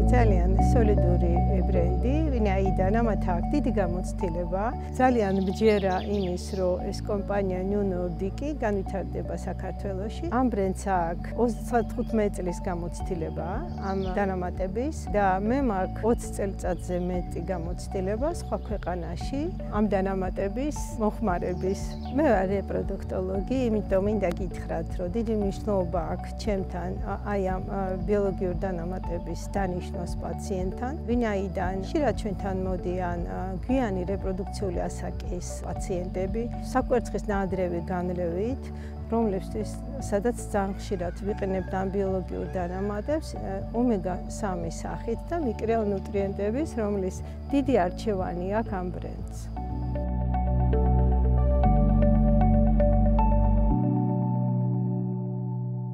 ძალიან სოლიდური ბრენდი, ვინაიდან ამათ აქვს დიდი გამოცდილება. ძალიან მჯერა იმის, რომ ეს კომპანია New Nordic-ი განვითარდება საქართველოში. ამ ბრენდს აქვს 35 წლის გამოცდილება ამ დანამატების და მე მაქვს 20 წელიწადზე მეტი გამოცდილება სხვა ქვეყანაში ამ დანამატების მოხმარების. მე ვარ რეპროდუქტოლოგი, იმიტომ მინდა გითხრათ, რომ დიდი მნიშვნელობა აქვს ჩემთან აი ამ ბიოლოგიური დანამატების დანიშნვას პაციენტთან, ვინაიდან ხშირად ჩვენთან მოდიან გვიანი რეპროდუქციული ასაკის პაციენტები, საკვერცხის ნადრევი განლევით, რომლებშიც სადაც ძალიან ხშირად ვიყენებთ ამ ბიოლოგიურ დანამატებს ომეგა-3 სახით და მიკრონუტრიენტების, რომლის დიდი არჩევანი აქვს ამ ბრენდს.